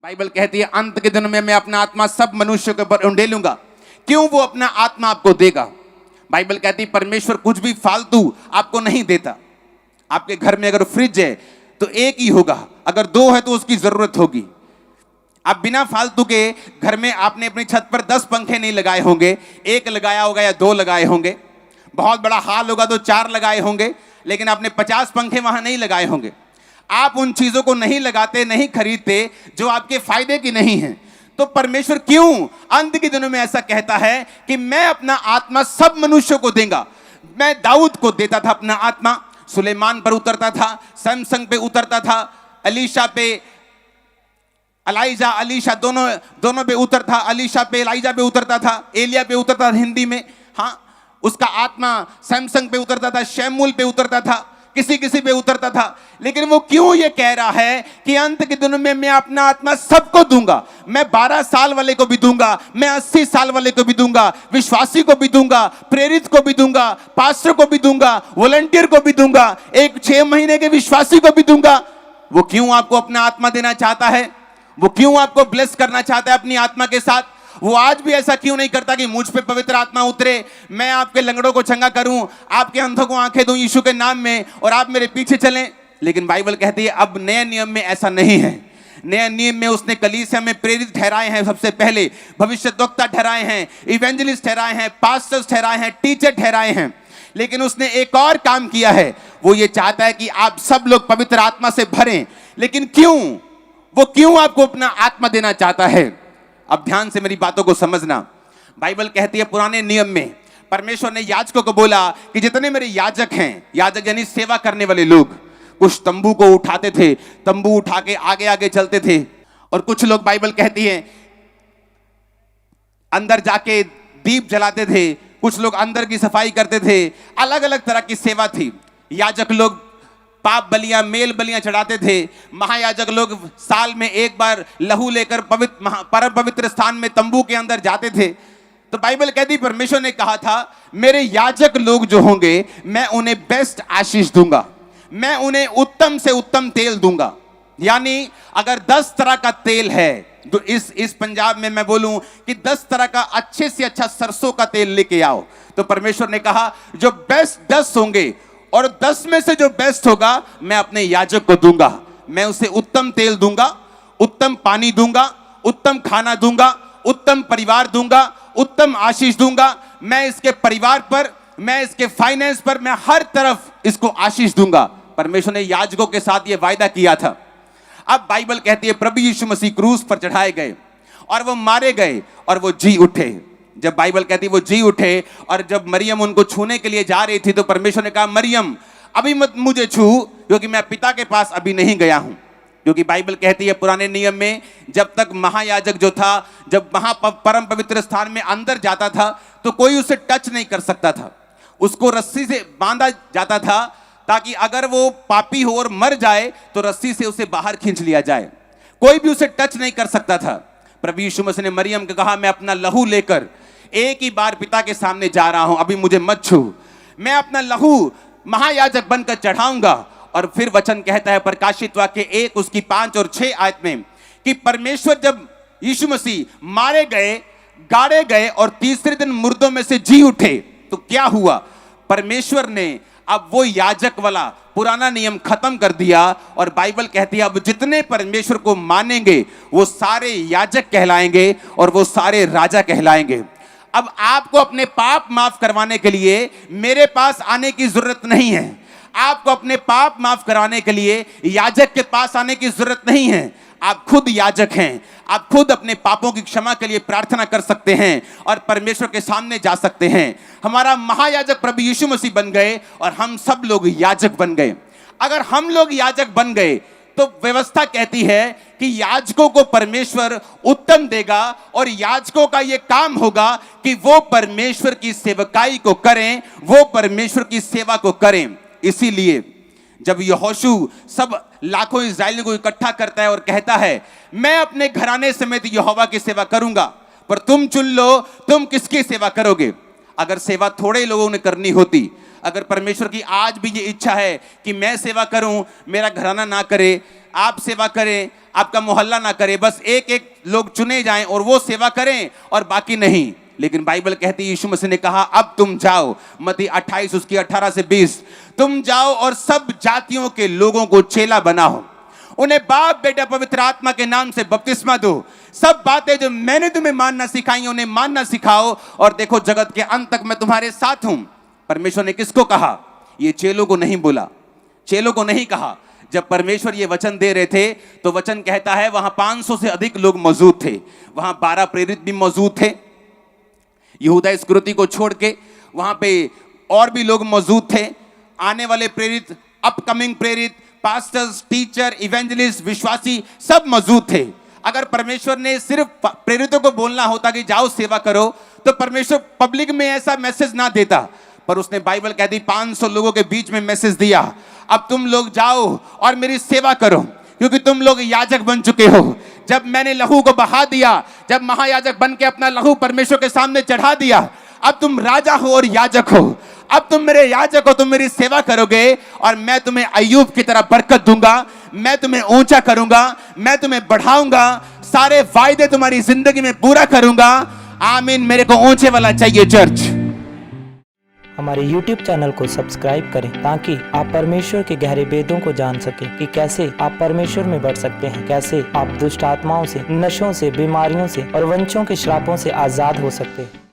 Bible कहती है अंत के दिनों में मैं अपना आत्मा सब मनुष्यों के ऊपर उंडेलूंगा। क्यों वो अपना आत्मा आपको देगा? बाइबल कहती है परमेश्वर कुछ भी फालतू आपको नहीं देता। आपके घर में अगर फ्रिज है तो एक ही होगा, अगर दो है तो उसकी जरूरत होगी। आप बिना फालतू के घर में आपने अपनी छत पर 10 पंखे नहीं लगाए होंगे, एक लगाया होगा या 2 लगाए होंगे। बहुत बड़ा हाल होगा तो 4 लगाए होंगे, लेकिन आपने 50 पंखे वहां नहीं लगाए होंगे। आप उन चीजों को नहीं लगाते, नहीं खरीदते जो आपके फायदे की नहीं है। तो परमेश्वर क्यों अंत के दिनों में ऐसा कहता है कि मैं अपना आत्मा सब मनुष्यों को देगा। मैं दाऊद को देता था अपना आत्मा, सुलेमान पर उतरता था, सैमसन पे उतरता था, अलीशा पे अलीशा दोनों पे उतर था, अलीशा पे एलाइजा पे उतरता था, एलिया पे उतरता था हिंदी में। हाँ, उसका आत्मा सैमसन पे उतरता था, शमूएल पे उतरता था, किसी पे उतरता था। लेकिन वो क्यों ये कह रहा है कि अंत के दिनों में मैं अपना आत्मा सबको दूंगा। मैं 12 साल वाले को भी दूंगा, मैं 80 साल वाले को भी दूंगा, विश्वासी को भी दूंगा, प्रेरित को भी दूंगा, पास्टर को भी दूंगा, वॉलंटियर को भी दूंगा, एक 6 महीने के विश्वासी को भी दूंगा। वो क्यों आपको अपना आत्मा देना चाहता है? वो क्यों आपको ब्लेस करना चाहता है अपनी आत्मा के साथ? वो आज भी ऐसा क्यों नहीं करता कि मुझ पे पवित्र आत्मा उतरे, मैं आपके लंगड़ों को चंगा करूं, आपके अंधों को आंखें दूं यीशु के नाम में और आप मेरे पीछे चलें? लेकिन बाइबल कहती है अब नए नियम में ऐसा नहीं है। नए नियम में उसने कलीसिया में प्रेरित ठहराए हैं, सबसे पहले भविष्यद्वक्ता ठहराए हैं, इवेंजलिस्ट ठहराए हैं, पास्टर्स ठहराए हैं, टीचर ठहराए हैं। लेकिन उसने एक और काम किया है, वो ये चाहता है कि आप सब लोग पवित्र आत्मा से भरें। लेकिन क्यों? वो क्यों आपको अपना आत्मा देना चाहता है? अब ध्यान से मेरी बातों को समझना। बाइबल कहती है पुराने नियम में परमेश्वर ने याजकों को बोला कि जितने मेरे याजक हैं, याजक यानी सेवा करने वाले लोग, कुछ तंबू को उठाते थे, तंबू उठा के आगे आगे चलते थे, और कुछ लोग बाइबल कहती है अंदर जाके दीप जलाते थे, कुछ लोग अंदर की सफाई करते थे। अलग अलग तरह की सेवा थी। याजक लोग पाप बलियां, मेल बलियां चढ़ाते थे। महायाजक लोग साल में एक बार लहू लेकर परम पवित्र स्थान में तंबू के अंदर जाते थे। तो बाइबल कहती परमेश्वर ने कहा था मेरे याजक लोग जो होंगे मैं उन्हें बेस्ट आशीष दूंगा, मैं उन्हें उत्तम से उत्तम तेल दूंगा। यानी अगर 10 तरह का तेल है तो इस पंजाब में मैं बोलूं कि 10 तरह का अच्छे से अच्छा सरसों का तेल लेके आओ। तो परमेश्वर ने कहा जो बेस्ट 10 होंगे और 10 में से जो बेस्ट होगा मैं अपने याजक को दूंगा। मैं उसे उत्तम तेल दूंगा, उत्तम पानी दूंगा, उत्तम खाना दूंगा, उत्तम परिवार दूंगा, उत्तम आशीष दूंगा। मैं इसके परिवार पर, मैं इसके फाइनेंस पर, मैं हर तरफ इसको आशीष दूंगा। परमेश्वर ने याजकों के साथ यह वायदा किया था। अब बाइबल कहती है प्रभु यीशु मसीह क्रूस पर चढ़ाए गए और वो मारे गए और वो जी उठे। जब बाइबल कहती है वो जी उठे और जब मरियम उनको छूने के लिए जा रही थी तो परमेश्वर ने कहा मरियम अभी मत मुझे छू, क्योंकि मैं पिता के पास अभी नहीं गया हूं। क्योंकि बाइबल कहती है पुराने नियम में जब तक महायाजक जो था, जब परम पवित्र स्थान में अंदर जाता था तो कोई उसे टच नहीं कर सकता था। उसको रस्सी से बांधा जाता था ताकि अगर वो पापी हो और मर जाए तो रस्सी से उसे बाहर खींच लिया जाए। कोई भी उसे टच नहीं कर सकता था। प्रभु यीशु मसीह ने मरियम को कहा मैं अपना लहू लेकर एक ही बार पिता के सामने जा रहा हूं, अभी मुझे मत छू। मैं अपना लहू महायाजक बनकर चढ़ाऊंगा। और फिर वचन कहता है प्रकाशित वाक्य 1 उसकी 5 और 6 आयत में कि परमेश्वर जब यीशु मसीह मारे गए, गाड़े गए और तीसरे दिन मुर्दों में से जी उठे तो क्या हुआ? परमेश्वर ने अब वो याजक वाला पुराना नियम खत्म कर दिया और बाइबल कहती है अब जितने परमेश्वर को मानेंगे वो सारे याजक कहलाएंगे और वो सारे राजा कहलाएंगे। अब आपको अपने पाप माफ करवाने के लिए मेरे पास आने की जरूरत नहीं है। आपको अपने पाप माफ कराने के लिए याजक के पास आने की जरूरत नहीं है। आप खुद याजक हैं। आप खुद अपने पापों की क्षमा के लिए प्रार्थना कर सकते हैं और परमेश्वर के सामने जा सकते हैं। हमारा महायाजक प्रभु यीशु मसीह बन गए और हम सब लोग याजक बन गए। अगर हम लोग याजक बन गए तो व्यवस्था कहती है कि याजकों को परमेश्वर उत्तम देगा और याजकों का यह काम होगा कि वो परमेश्वर की सेवकाई को करें, वो परमेश्वर की सेवा को करें। इसीलिए जब यहोशू सब लाखों इस्राएलियों को इकट्ठा करता है और कहता है मैं अपने घराने समेत यहोवा की सेवा करूंगा, पर तुम चुन लो तुम किसकी सेवा करोगे। अगर सेवा थोड़े लोगों ने करनी होती, अगर परमेश्वर की आज भी ये इच्छा है कि मैं सेवा करूं, मेरा घराना ना करे, आप सेवा करें, आपका मोहल्ला ना करे, बस एक एक लोग चुने जाएं और वो सेवा करें और बाकी नहीं। लेकिन बाइबल कहती है, यीशु मसीह ने कहा अब तुम जाओ, मत्ती 28 उसकी 18 से 20, तुम जाओ और सब जातियों के लोगों को चेला बनाओ, उन्हें बाप बेटा पवित्र आत्मा के नाम से बपतिस्मा दो, सब बातें जो मैंने तुम्हें मानना सिखाई उन्हें मानना सिखाओ, और देखो जगत के अंत तक मैं तुम्हारे साथ हूं। परमेश्वर ने किसको कहा? ये चेलों को नहीं बोला, चेलों को नहीं कहा। जब परमेश्वर ये वचन दे रहे थे तो वचन कहता है वहां 500 से अधिक लोग मौजूद थे, वहां 12 प्रेरित भी मौजूद थे, यहूदा इस्करियोती को छोड़ के वहां पे और भी लोग मौजूद थे, आने वाले प्रेरित, अपकमिंग प्रेरित, पास्टर्स, टीचर, इवेंजलिस्ट, विश्वासी सब मौजूद थे। अगर परमेश्वर ने सिर्फ प्रेरितों को बोलना होता कि जाओ सेवा करो, तो परमेश्वर पब्लिक में ऐसा मैसेज ना देता, पर उसने बाइबल कह दी 500 लोगों के बीच में मैसेज दिया, अब तुम लोग जाओ और मेरी सेवा करो, क्योंकि तुम लोग याजक बन चुके हो। जब मैंने लहू को बहा दिया, जब महायाजक बन के अपना लहू परमेश्वर के सामने चढ़ा दिया, अब तुम राजा हो और याजक हो, अब तुम मेरे याजक हो, तुम मेरी सेवा करोगे और मैं तुम्हें अय्यूब की तरह बरकत दूंगा, मैं तुम्हें ऊंचा करूंगा, मैं तुम्हें बढ़ाऊंगा, सारे वायदे तुम्हारी जिंदगी में पूरा करूंगा। आमीन। मेरे को ऊंचे वाला चाहिए चर्च। हमारे YouTube चैनल को सब्सक्राइब करें ताकि आप परमेश्वर के गहरे वेदों को जान सकें कि कैसे आप परमेश्वर में बढ़ सकते हैं, कैसे आप दुष्ट आत्माओं से, नशों से, बीमारियों से और वंशों के श्रापों से आजाद हो सकते हैं।